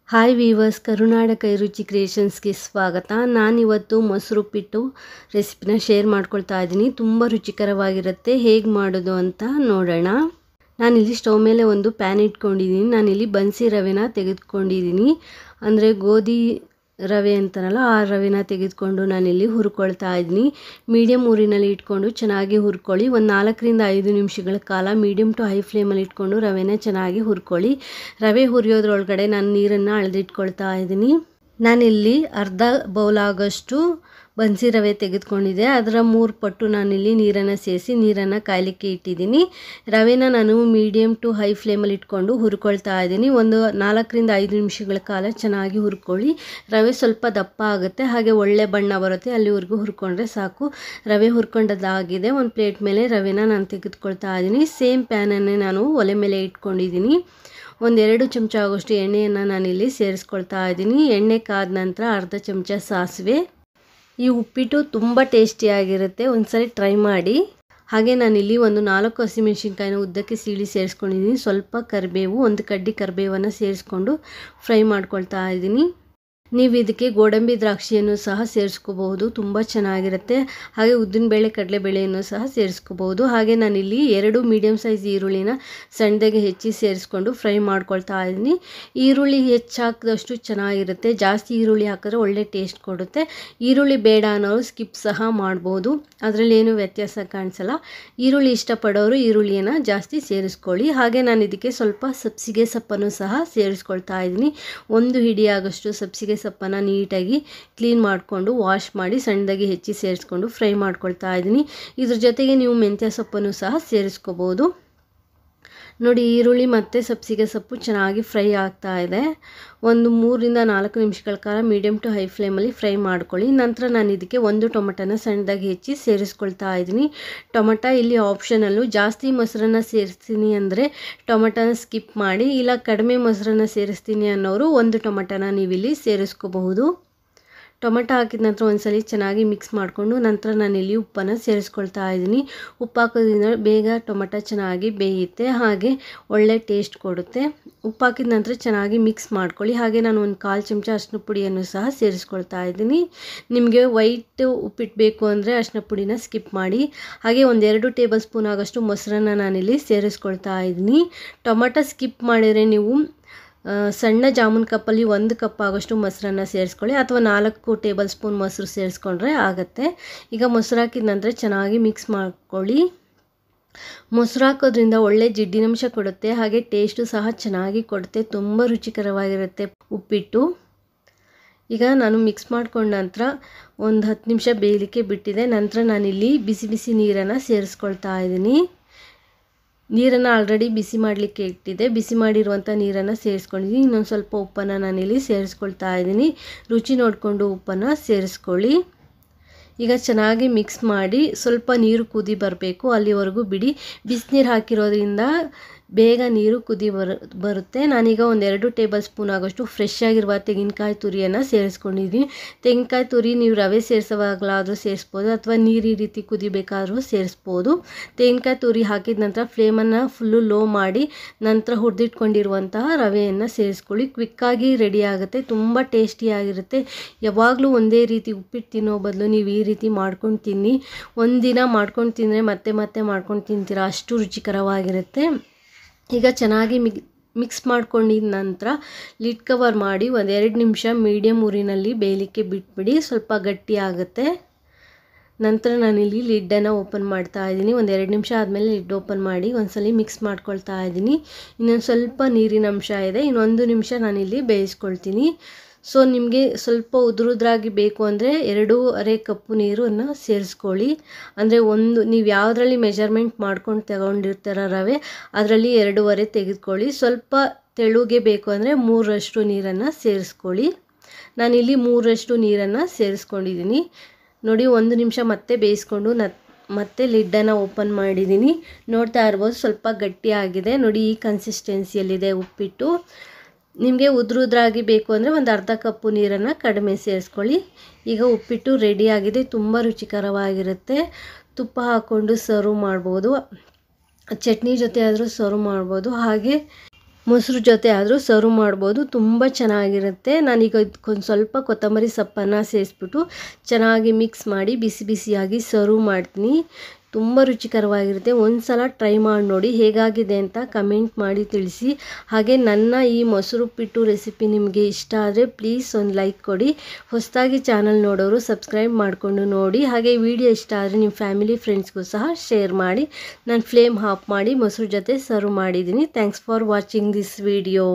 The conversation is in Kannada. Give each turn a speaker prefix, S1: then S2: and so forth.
S1: ಹಾಯ್ ವೀವರ್ಸ್, ಕರುನಾಡ ಕೈರುಚಿ ಕ್ರಿಯೇಷನ್ಸ್ಗೆ ಸ್ವಾಗತ. ನಾನಿವತ್ತು ಮೊಸರು ಉಪ್ಪಿಟ್ಟು ರೆಸಿಪಿನ ಶೇರ್ ಮಾಡ್ಕೊಳ್ತಾ ಇದ್ದೀನಿ. ತುಂಬ ರುಚಿಕರವಾಗಿರುತ್ತೆ. ಹೇಗೆ ಮಾಡೋದು ಅಂತ ನೋಡೋಣ. ನಾನಿಲ್ಲಿ ಸ್ಟವ್ ಮೇಲೆ ಒಂದು ಪ್ಯಾನ್ ಇಟ್ಕೊಂಡಿದ್ದೀನಿ. ನಾನಿಲ್ಲಿ ಬನ್ಸಿ ರವೆನ ತೆಗೆದುಕೊಂಡಿದ್ದೀನಿ. ಅಂದರೆ ಗೋಧಿ ರವೆ ಅಂತಾರಲ್ಲ, ಆ ರವೆನ ತೆಗೆದುಕೊಂಡು ನಾನಿಲ್ಲಿ ಹುರ್ಕೊಳ್ತಾ ಇದ್ದೀನಿ. ಮೀಡಿಯಮ್ ಊರಿನಲ್ಲಿ ಇಟ್ಕೊಂಡು ಚೆನ್ನಾಗಿ ಹುರ್ಕೊಳ್ಳಿ. ಒಂದು 4-5 ನಿಮಿಷಗಳ ಕಾಲ ಮೀಡಿಯಮ್ ಟು ಹೈ ಫ್ಲೇಮಲ್ಲಿ ಇಟ್ಕೊಂಡು ರವೆನ ಚೆನ್ನಾಗಿ ಹುರ್ಕೊಳ್ಳಿ. ರವೆ ಹುರಿಯೋದ್ರೊಳಗಡೆ ನಾನು ನೀರನ್ನು ಅಳೆದಿಟ್ಕೊಳ್ತಾ ಇದ್ದೀನಿ. ನಾನಿಲ್ಲಿ ಅರ್ಧ ಬೌಲ್ ಆಗೋಷ್ಟು ಬನ್ಸಿ ರವೆ ತೆಗೆದುಕೊಂಡಿದ್ದೆ. ಅದರ 3 ಪಟ್ಟು ನಾನಿಲ್ಲಿ ನೀರನ್ನು ಸೇರಿಸಿ ನೀರನ್ನು ಕಾಯಲಿಕ್ಕೆ ಇಟ್ಟಿದ್ದೀನಿ. ರವೆನ ನಾನು ಮೀಡಿಯಮ್ ಟು ಹೈ ಫ್ಲೇಮಲ್ಲಿ ಇಟ್ಕೊಂಡು ಹುರ್ಕೊಳ್ತಾ ಇದ್ದೀನಿ. ಒಂದು 4-5 ನಿಮಿಷಗಳ ಕಾಲ ಚೆನ್ನಾಗಿ ಹುರ್ಕೊಳ್ಳಿ. ರವೆ ಸ್ವಲ್ಪ ದಪ್ಪ ಆಗುತ್ತೆ, ಹಾಗೆ ಒಳ್ಳೆ ಬಣ್ಣ ಬರುತ್ತೆ, ಅಲ್ಲಿವರೆಗೂ ಹುರ್ಕೊಂಡ್ರೆ ಸಾಕು. ರವೆ ಹುರ್ಕೊಂಡದ್ದಾಗಿದೆ. ಒಂದು ಪ್ಲೇಟ್ ಮೇಲೆ ರವೆನ ನಾನು ತೆಗೆದುಕೊಳ್ತಾ ಇದ್ದೀನಿ. ಸೇಮ್ ಪ್ಯಾನನ್ನೇ ನಾನು ಒಲೆ ಮೇಲೆ ಇಟ್ಕೊಂಡಿದ್ದೀನಿ. 1-2 ಚಮಚ ಆಗೋಷ್ಟು ಎಣ್ಣೆಯನ್ನು ನಾನಿಲ್ಲಿ ಸೇರಿಸ್ಕೊಳ್ತಾ ಇದ್ದೀನಿ. ಎಣ್ಣೆ ಕಾದ ನಂತರ ಅರ್ಧ ಚಮಚ ಸಾಸಿವೆ. ಈ ಉಪ್ಪಿಟ್ಟು ತುಂಬ ಟೇಸ್ಟಿಯಾಗಿರುತ್ತೆ, ಒಂದ್ಸರಿ ಟ್ರೈ ಮಾಡಿ. ಹಾಗೆ ನಾನಿಲ್ಲಿ ಒಂದು 4 ಹಸಿಮೆಣಸಿನ್ಕಾಯಿನ ಉದ್ದಕ್ಕೆ ಸೀಳಿ ಸೇರಿಸ್ಕೊಂಡಿದ್ದೀನಿ. ಸ್ವಲ್ಪ ಕರಿಬೇವು, 1 ಕಡ್ಡಿ ಕರಿಬೇವನ್ನು ಸೇರಿಸ್ಕೊಂಡು ಫ್ರೈ ಮಾಡ್ಕೊಳ್ತಾ ಇದ್ದೀನಿ. ನೀವು ಇದಕ್ಕೆ ಗೋಡಂಬಿ ದ್ರಾಕ್ಷಿಯನ್ನು ಸಹ ಸೇರಿಸ್ಕೋಬಹುದು, ತುಂಬ ಚೆನ್ನಾಗಿರುತ್ತೆ. ಹಾಗೆ ಉದ್ದಿನಬೇಳೆ ಕಡಲೆಬೇಳೆಯನ್ನು ಸಹ ಸೇರಿಸ್ಕೋಬಹುದು. ಹಾಗೆ ನಾನಿಲ್ಲಿ 2 ಮೀಡಿಯಮ್ ಸೈಜ್ ಈರುಳ್ಳಿನ ಸಣ್ಣದಾಗಿ ಹೆಚ್ಚಿ ಸೇರಿಸ್ಕೊಂಡು ಫ್ರೈ ಮಾಡ್ಕೊಳ್ತಾ ಇದ್ದೀನಿ. ಈರುಳ್ಳಿ ಹೆಚ್ಚು ಹಾಕಿದಷ್ಟು ಚೆನ್ನಾಗಿರುತ್ತೆ, ಜಾಸ್ತಿ ಈರುಳ್ಳಿ ಹಾಕಿದ್ರೆ ಒಳ್ಳೆ ಟೇಸ್ಟ್ ಕೊಡುತ್ತೆ. ಈರುಳ್ಳಿ ಬೇಡ ಅನ್ನೋರು ಸ್ಕಿಪ್ ಸಹ ಮಾಡ್ಬೋದು, ಅದರಲ್ಲಿ ಏನು ವ್ಯತ್ಯಾಸ ಕಾಣಿಸಲ್ಲ. ಈರುಳ್ಳಿ ಇಷ್ಟಪಡೋರು ಈರುಳ್ಳಿಯನ್ನು ಜಾಸ್ತಿ ಸೇರಿಸ್ಕೊಳ್ಳಿ. ಹಾಗೆ ನಾನು ಇದಕ್ಕೆ ಸ್ವಲ್ಪ ಸಬ್ಸಿಗೆ ಸೊಪ್ಪನ್ನು ಸಹ ಸೇರಿಸ್ಕೊಳ್ತಾ ಇದ್ದೀನಿ. 1 ಹಿಡಿ ಆಗೋಷ್ಟು ಸಬ್ಸಿಗೆ ಸೊಪ್ಪನ್ನು ನೀಟಾಗಿ ಕ್ಲೀನ್ ಮಾಡಿಕೊಂಡು ವಾಶ್ ಮಾಡಿ ಸಣ್ಣದಾಗಿ ಹೆಚ್ಚಿ ಸೇರಿಸ್ಕೊಂಡು ಫ್ರೈ ಮಾಡ್ಕೊಳ್ತಾ ಇದ್ದೀನಿ. ಇದ್ರ ಜೊತೆಗೆ ನೀವು ಮೆಂತ್ಯ ಸೊಪ್ಪನ್ನು ಸಹ ಸೇರಿಸ್ಕೋಬೋದು. ನೋಡಿ, ಈರುಳ್ಳಿ ಮತ್ತು ಸಬ್ಸಿಗೆ ಸೊಪ್ಪು ಚೆನ್ನಾಗಿ ಫ್ರೈ ಆಗ್ತಾ ಇದೆ. ಒಂದು 3-4 ನಿಮಿಷಗಳ ಕಾಲ ಮೀಡಿಯಮ್ ಟು ಹೈ ಫ್ಲೇಮಲ್ಲಿ ಫ್ರೈ ಮಾಡ್ಕೊಳ್ಳಿ. ನಂತರ ನಾನು ಇದಕ್ಕೆ 1 ಟೊಮೆಟೊನ ಸಣ್ಣದಾಗಿ ಹೆಚ್ಚಿ ಸೇರಿಸ್ಕೊಳ್ತಾ ಇದ್ದೀನಿ. ಟೊಮೆಟೊ ಇಲ್ಲಿ ಆಪ್ಷನಲ್ಲು. ಜಾಸ್ತಿ ಮೊಸರನ್ನು ಸೇರಿಸ್ತೀನಿ ಅಂದರೆ ಟೊಮೆಟೊನ ಸ್ಕಿಪ್ ಮಾಡಿ, ಇಲ್ಲ ಕಡಿಮೆ ಮೊಸರನ್ನು ಸೇರಿಸ್ತೀನಿ ಅನ್ನೋರು 1 ಟೊಮೆಟೊನ ನೀವಿಲ್ಲಿ ಸೇರಿಸ್ಕೋಬಹುದು. ಟೊಮೆಟೊ ಹಾಕಿದ ನಂತರ ಒಂದ್ಸಲಿ ಚೆನ್ನಾಗಿ ಮಿಕ್ಸ್ ಮಾಡಿಕೊಂಡು ನಂತರ ನಾನಿಲ್ಲಿ ಉಪ್ಪನ್ನು ಸೇರಿಸ್ಕೊಳ್ತಾ ಇದ್ದೀನಿ. ಉಪ್ಪು ಹಾಕೋದ್ರಿಂದ ಬೇಗ ಟೊಮೆಟೊ ಚೆನ್ನಾಗಿ ಬೇಯುತ್ತೆ, ಹಾಗೆ ಒಳ್ಳೆ ಟೇಸ್ಟ್ ಕೊಡುತ್ತೆ. ಉಪ್ಪು ಹಾಕಿದ ನಂತರ ಚೆನ್ನಾಗಿ ಮಿಕ್ಸ್ ಮಾಡ್ಕೊಳ್ಳಿ. ಹಾಗೆ ನಾನು 1/4 ಚಮಚ ಅರಿಶಿನ ಪುಡಿಯನ್ನು ಸಹ ಸೇರಿಸ್ಕೊಳ್ತಾ ಇದ್ದೀನಿ. ನಿಮಗೆ ವೈಟ್ ಉಪ್ಪಿಟ್ಟು ಬೇಕು ಅಂದರೆ ಅರಿಶಿನ ಪುಡಿನ ಸ್ಕಿಪ್ ಮಾಡಿ. ಹಾಗೆ 1-2 ಟೇಬಲ್ ಸ್ಪೂನ್ ಆಗೋಷ್ಟು ಮೊಸರನ್ನು ನಾನಿಲ್ಲಿ ಸೇರಿಸ್ಕೊಳ್ತಾ ಇದ್ದೀನಿ. ಟೊಮೆಟೊ ಸ್ಕಿಪ್ ಮಾಡಿದರೆ ನೀವು ಸಣ್ಣ ಜಾಮೂನ್ ಕಪ್ಪಲ್ಲಿ 1 ಕಪ್ ಆಗೋಷ್ಟು ಮೊಸರನ್ನು ಸೇರಿಸ್ಕೊಳ್ಳಿ, ಅಥವಾ 4 ಟೇಬಲ್ ಸ್ಪೂನ್ ಮೊಸರು ಸೇರಿಸ್ಕೊಂಡ್ರೆ ಆಗುತ್ತೆ. ಈಗ ಮೊಸರು ಹಾಕಿದ ನಂತರ ಚೆನ್ನಾಗಿ ಮಿಕ್ಸ್ ಮಾಡ್ಕೊಳ್ಳಿ. ಮೊಸರು ಹಾಕೋದ್ರಿಂದ ಒಳ್ಳೆ ಜಿಡ್ಡಿನಂಶ ಕೊಡುತ್ತೆ, ಹಾಗೆ ಟೇಸ್ಟು ಸಹ ಚೆನ್ನಾಗಿ ಕೊಡುತ್ತೆ. ತುಂಬ ರುಚಿಕರವಾಗಿರುತ್ತೆ ಉಪ್ಪಿಟ್ಟು. ಈಗ ನಾನು ಮಿಕ್ಸ್ ಮಾಡ್ಕೊಂಡ ನಂತರ ಒಂದು 10 ನಿಮಿಷ ಬೇಯಲಿಕ್ಕೆ ಬಿಟ್ಟಿದೆ. ನಂತರ ನಾನಿಲ್ಲಿ ಬಿಸಿ ಬಿಸಿ ನೀರನ್ನು ಸೇರಿಸ್ಕೊಳ್ತಾ ಇದ್ದೀನಿ. ನೀರನ್ನು ಆಲ್ರೆಡಿ ಬಿಸಿ ಮಾಡಲಿಕ್ಕೆ ಇಟ್ಟಿದ್ದೆ. ಬಿಸಿ ಮಾಡಿರುವಂಥ ನೀರನ್ನು ಸೇರಿಸ್ಕೊಂಡಿದ್ದೀನಿ. ಇನ್ನೊಂದು ಸ್ವಲ್ಪ ಉಪ್ಪನ್ನು ನಾನಿಲ್ಲಿ ಸೇರಿಸ್ಕೊಳ್ತಾ ಇದ್ದೀನಿ. ರುಚಿ ನೋಡಿಕೊಂಡು ಉಪ್ಪನ್ನು ಸೇರಿಸ್ಕೊಳ್ಳಿ. ಈಗ ಚೆನ್ನಾಗಿ ಮಿಕ್ಸ್ ಮಾಡಿ ಸ್ವಲ್ಪ ನೀರು ಕುದಿ ಬರಬೇಕು, ಅಲ್ಲಿವರೆಗೂ ಬಿಡಿ. ಬಿಸಿನೀರು ಹಾಕಿರೋದ್ರಿಂದ ಬೇಗ ನೀರು ಕುದಿ ಬರುತ್ತೆ. ನಾನೀಗ 1-2 ಟೇಬಲ್ ಸ್ಪೂನ್ ಆಗೋಷ್ಟು ಫ್ರೆಶ್ ಆಗಿರುವ ತೆಂಗಿನಕಾಯಿ ತುರಿಯನ್ನು ಸೇರಿಸ್ಕೊಂಡಿದ್ದೀನಿ. ತೆಂಗಿನಕಾಯಿ ತುರಿ ನೀವು ರವೆ ಸೇರಿಸೋವಾಗಲಾದರೂ ಸೇರಿಸ್ಬೋದು, ಅಥವಾ ನೀರು ಈ ರೀತಿ ಕುದಿಬೇಕಾದ್ರೂ ಸೇರಿಸ್ಬೋದು. ತೆಂಗಿನಕಾಯಿ ತುರಿ ಹಾಕಿದ ನಂತರ ಫ್ಲೇಮನ್ನು ಫುಲ್ಲು ಲೋ ಮಾಡಿ ನಂತರ ಹುರಿದಿಟ್ಕೊಂಡಿರುವಂತಹ ರವೆಯನ್ನು ಸೇರಿಸ್ಕೊಳ್ಳಿ. ಕ್ವಿಕ್ಕಾಗಿ ರೆಡಿ ಆಗುತ್ತೆ, ತುಂಬ ಟೇಸ್ಟಿಯಾಗಿರುತ್ತೆ. ಯಾವಾಗಲೂ ಒಂದೇ ರೀತಿ ಉಪ್ಪಿಟ್ಟು ತಿನ್ನೋ ಬದಲು ನೀವು ಈ ರೀತಿ ಮಾಡ್ಕೊಂಡು ತಿನ್ನಿ. ಒಂದಿನ ಮಾಡ್ಕೊಂಡು ತಿಂದರೆ ಮತ್ತೆ ಮತ್ತೆ ಮಾಡ್ಕೊಂಡು ತಿಂತೀರಾ, ಅಷ್ಟು ರುಚಿಕರವಾಗಿರುತ್ತೆ. ಈಗ ಚೆನ್ನಾಗಿ ಮಿಕ್ಸ್ ಮಾಡ್ಕೊಂಡಿದ ನಂತರ ಲಿಡ್ ಕವರ್ ಮಾಡಿ 1-2 ನಿಮಿಷ ಮೀಡಿಯಮ್ ಊರಿನಲ್ಲಿ ಬೇಯಲಿಕ್ಕೆ ಬಿಟ್ಬಿಡಿ. ಸ್ವಲ್ಪ ಗಟ್ಟಿ ಆಗುತ್ತೆ. ನಂತರ ನಾನಿಲ್ಲಿ ಲಿಡ್ಡನ್ನು ಓಪನ್ ಮಾಡ್ತಾ ಇದ್ದೀನಿ. 1-2 ನಿಮಿಷ ಆದಮೇಲೆ ಲಿಡ್ ಓಪನ್ ಮಾಡಿ ಒಂದ್ಸಲಿ ಮಿಕ್ಸ್ ಮಾಡ್ಕೊಳ್ತಾ ಇದ್ದೀನಿ. ಇನ್ನೊಂದು ಸ್ವಲ್ಪ ನೀರಿನ ಅಂಶ ಇದೆ, ಇನ್ನೊಂದು ನಿಮಿಷ ನಾನಿಲ್ಲಿ ಬೇಯಿಸ್ಕೊಳ್ತೀನಿ. ಸೊ ನಿಮಗೆ ಸ್ವಲ್ಪ ಉದುರುದ್ರಾಗಿ ಬೇಕು ಅಂದರೆ 2.5 ಕಪ್ಪು ನೀರನ್ನು ಸೇರಿಸ್ಕೊಳ್ಳಿ. ಅಂದರೆ ನೀವು ಯಾವುದರಲ್ಲಿ ಮೆಜರ್ಮೆಂಟ್ ಮಾಡ್ಕೊಂಡು ತಗೊಂಡಿರ್ತೀರ ರವೆ, ಅದರಲ್ಲಿ 2.5 ತೆಗೆದುಕೊಳ್ಳಿ. ಸ್ವಲ್ಪ ತೆಳುಗೆ ಬೇಕು ಅಂದರೆ 3ರಷ್ಟು ನೀರನ್ನು ಸೇರಿಸ್ಕೊಳ್ಳಿ. ನಾನಿಲ್ಲಿ 3ರಷ್ಟು ನೀರನ್ನು ಸೇರಿಸ್ಕೊಂಡಿದ್ದೀನಿ. ನೋಡಿ, 1 ನಿಮಿಷ ಮತ್ತೆ ಬೇಯಿಸ್ಕೊಂಡು ಮತ್ತೆ ಲಿಡ್ಡನ್ನು ಓಪನ್ ಮಾಡಿದ್ದೀನಿ. ನೋಡ್ತಾ ಇರ್ಬೋದು, ಸ್ವಲ್ಪ ಗಟ್ಟಿಯಾಗಿದೆ. ನೋಡಿ, ಈ ಕನ್ಸಿಸ್ಟೆನ್ಸಿಯಲ್ಲಿದೆ ಉಪ್ಪಿಟ್ಟು. ನಿಮಗೆ ಉದ್ರಾಗಿ ಬೇಕು ಅಂದರೆ ಒಂದು ಅರ್ಧ ಕಪ್ಪು ನೀರನ್ನು ಕಡಿಮೆ ಸೇರಿಸ್ಕೊಳ್ಳಿ. ಈಗ ಉಪ್ಪಿಟ್ಟು ರೆಡಿಯಾಗಿದೆ, ತುಂಬ ರುಚಿಕರವಾಗಿರುತ್ತೆ. ತುಪ್ಪ ಹಾಕ್ಕೊಂಡು ಸರ್ವ್ ಮಾಡ್ಬೋದು, ಚಟ್ನಿ ಜೊತೆ ಆದರೂ ಸರ್ವ್ ಮಾಡ್ಬೋದು. ಹಾಗೆ ಮೊಸರು ಜೊತೆ ಆದರೂ ಸರ್ವ್ ಮಾಡ್ಬೋದು, ತುಂಬ ಚೆನ್ನಾಗಿರುತ್ತೆ. ನಾನೀಗ ಇದಕ್ಕೊಂದು ಸ್ವಲ್ಪ ಕೊತ್ತಂಬರಿ ಸೊಪ್ಪನ್ನು ಸೇರಿಸ್ಬಿಟ್ಟು ಚೆನ್ನಾಗಿ ಮಿಕ್ಸ್ ಮಾಡಿ ಬಿಸಿ ಬಿಸಿಯಾಗಿ ಸರ್ವ್ ಮಾಡ್ತೀನಿ. ತುಂಬ ರುಚಿಕರವಾಗಿರುತ್ತೆ. ಒಂದು ಸಲ ಟ್ರೈ ಮಾಡಿ ನೋಡಿ, ಹೇಗಾಗಿದೆ ಅಂತ ಕಮೆಂಟ್ ಮಾಡಿ ತಿಳಿಸಿ. ಹಾಗೆ ನನ್ನ ಈ ಮೊಸರುಪ್ಪಿಟ್ಟು ರೆಸಿಪಿ ನಿಮಗೆ ಇಷ್ಟ ಆದರೆ ಪ್ಲೀಸ್ ಒಂದು ಲೈಕ್ ಕೊಡಿ. ಹೊಸದಾಗಿ ಚಾನಲ್ ನೋಡೋರು ಸಬ್ಸ್ಕ್ರೈಬ್ ಮಾಡಿಕೊಂಡು ನೋಡಿ. ಹಾಗೆ ವಿಡಿಯೋ ಇಷ್ಟ ಆದರೆ ನಿಮ್ಮ ಫ್ಯಾಮಿಲಿ ಫ್ರೆಂಡ್ಸ್ಗೂ ಸಹ ಶೇರ್ ಮಾಡಿ. ನಾನು ಫ್ಲೇಮ್ ಆಫ್ ಮಾಡಿ ಮೊಸರು ಜೊತೆ ಸರ್ವ್ ಮಾಡಿದ್ದೀನಿ. Thanks for watching this video.